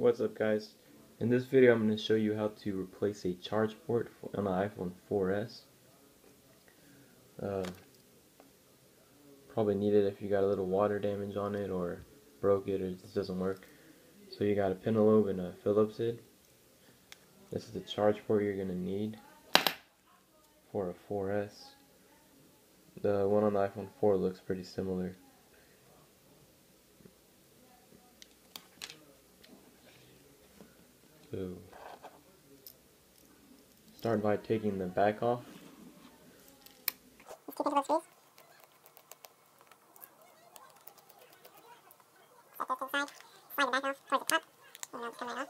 What's up, guys? In this video I'm going to show you how to replace a charge port on the iPhone 4S. Probably need it if you got a little water damage on it or broke it or it just doesn't work. So you got a Pentalobe and a Phillips head. This is the charge port you're going to need for a 4S. The one on the iPhone 4 looks pretty similar. So start by taking the back off. Just keep into those screws. Set those to the side. Slide the back off towards the top. And it'll just come right off.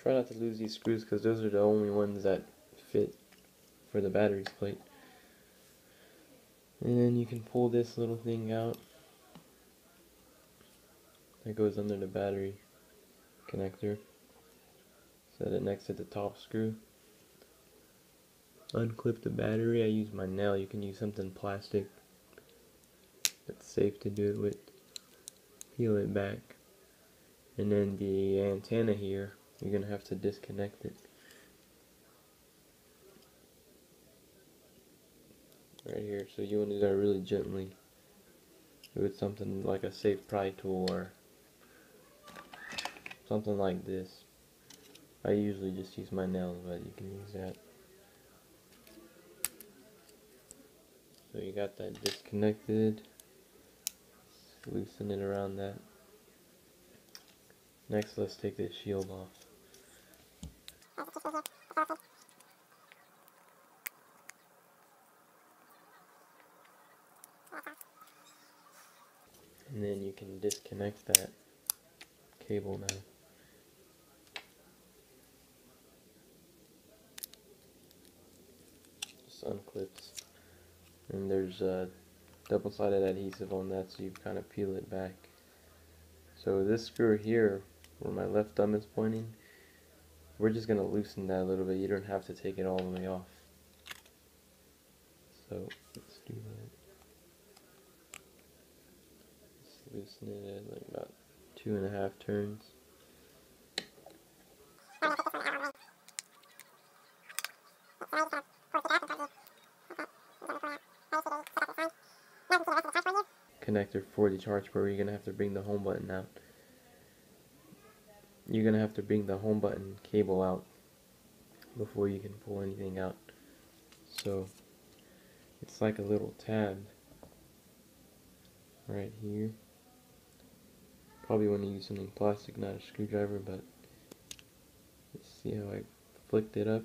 Try not to lose these screws because those are the only ones that fit for the batteries plate. And then you can pull this little thing out that goes under the battery connector. Set it next to the top screw. Unclip the battery. I use my nail. You can use something plastic that's safe to do it with. Peel it back. And then the antenna here, you're going to have to disconnect it. Right here. So you want to do that really gently with something like a safe pry tool or something like this. I usually just use my nails, but you can use that. So you got that disconnected. Just loosen it around that. Next, let's take this shield off. And then you can disconnect that cable now. Just unclips. And there's a double-sided adhesive on that, so you kind of peel it back. So this screw here, where my left thumb is pointing, we're just going to loosen that a little bit. You don't have to take it all the way off. So let's do that. Just loosen it at like about 2.5 turns. Connector for the charge port, you're going to have to bring the home button out. You're going to have to bring the home button cable out before you can pull anything out. So it's like a little tab right here. Probably want to use something plastic, not a screwdriver, but let's see how I flicked it up.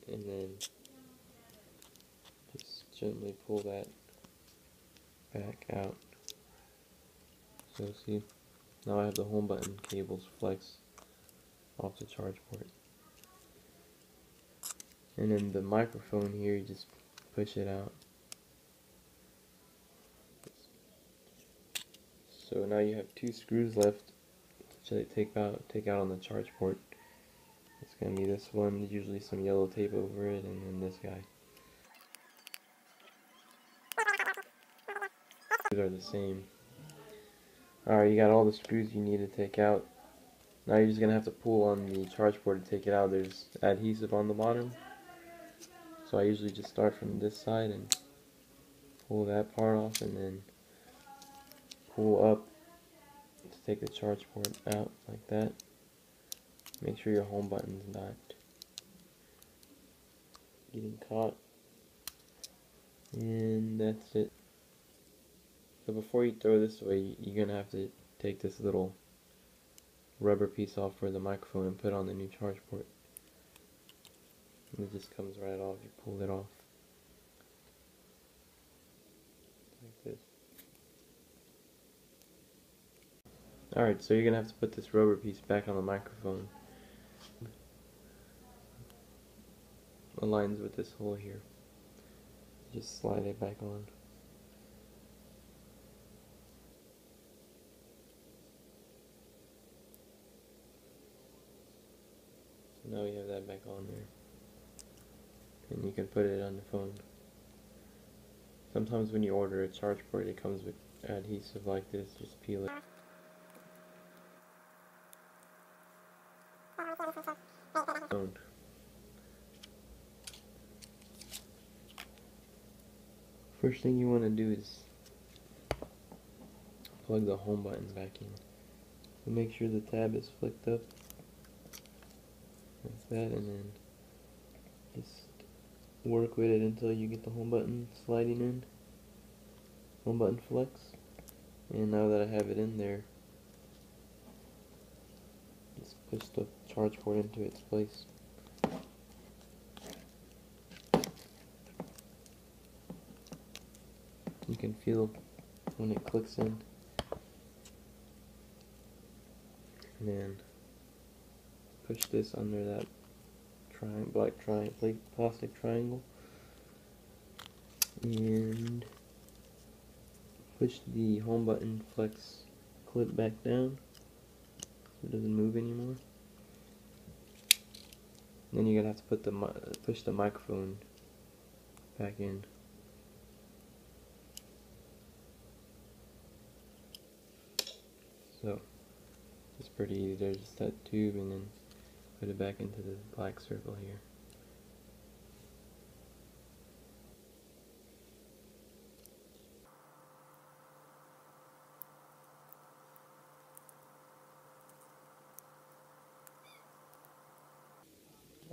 And then just gently pull that back out. So see, now I have the home button cables flex off the charge port. And then the microphone here, you just push it out. So now you have 2 screws left to take out on the charge port. It's going to be this one, usually some yellow tape over it, and then this guy. These are the same. Alright, you got all the screws you need to take out. Now you're just going to have to pull on the charge port to take it out. There's adhesive on the bottom. So I usually just start from this side and pull that part off, and then pull up to take the charge port out like that. Make sure your home button's not getting caught. And that's it. So before you throw this away, you're going to have to take this little rubber piece off for the microphone and put on the new charge port. And it just comes right off. You pull it off. Like this. Alright, so you're going to have to put this rubber piece back on the microphone. Aligns with this hole here. Just slide it back on. now we have that back on there. And you can put it on the phone. Sometimes when you order a charge port, it comes with adhesive like this. Just peel it. Phone. First thing you want to do is plug the home button back in. So make sure the tab is flicked up like that, and then just work with it until you get the home button sliding in. Home button flex. And now that I have it in there, just push the charge port into its place. You can feel when it clicks in. And then push this under that black plastic triangle, and push the home button flex clip back down so it doesn't move anymore. Then you're gonna have to put push the microphone back in. So it's pretty easy. There's just that tube, and then put it back into the black circle here.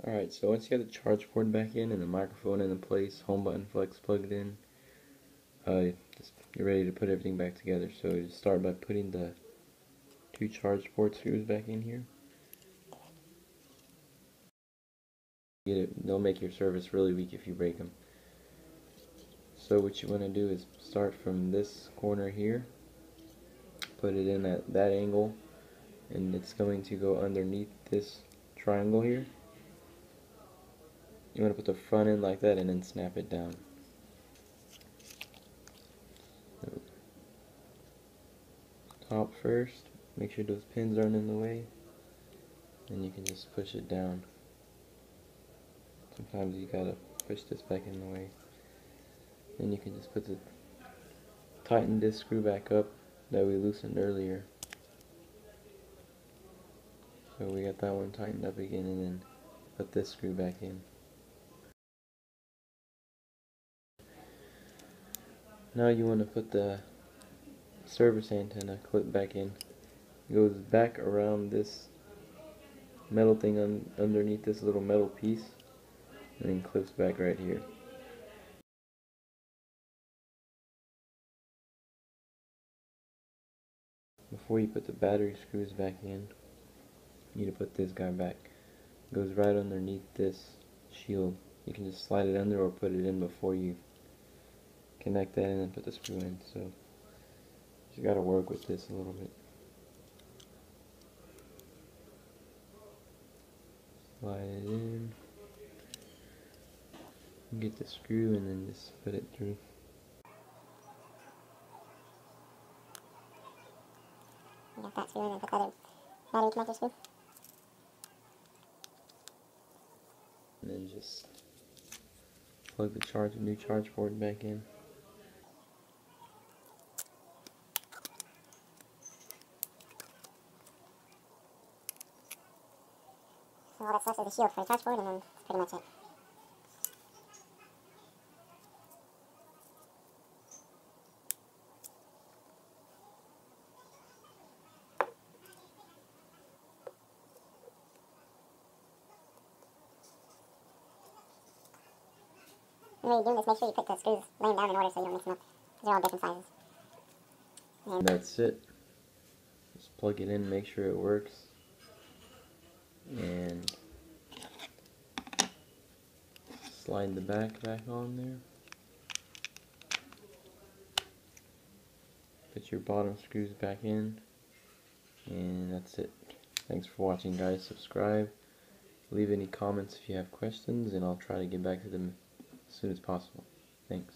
Alright, so once you have the charge port back in and the microphone in place, home button flex plugged in, you're ready to put everything back together. So just start by putting the 2 charge port screws back in here. They'll make your service really weak if you break them. So what you want to do is start from this corner here, put it in at that angle, and it's going to go underneath this triangle here. You want to put the front end like that and then snap it down. Top first, make sure those pins aren't in the way, and you can just push it down. Sometimes you gotta push this back in the way. Then you can just tighten this screw back up that we loosened earlier. So we got that one tightened up again, and then put this screw back in. Now you want to put the service antenna clip back in. It goes back around this metal thing underneath this little metal piece, and then clips back right here. Before you put the battery screws back in, you need to put this guy back. It goes right underneath this shield. You can just slide it under or put it in before you connect that and then put the screw in. So you just gotta work with this a little bit. Slide it in. Get the screw and then just put it through. Get that screw and then put the other battery connector screw. And then just plug the new charge port back in. So all that's left is the shield for the charge port, and then that's pretty much it. When you're doing this, make sure you put the screws laying down in order so you don't mix them up, because they're all different sizes. And that's it. Just plug it in, make sure it works, and slide the back on there. Put your bottom screws back in, and that's it. Thanks for watching, guys. Subscribe, leave any comments if you have questions, and I'll try to get back to them as soon as possible. Thanks.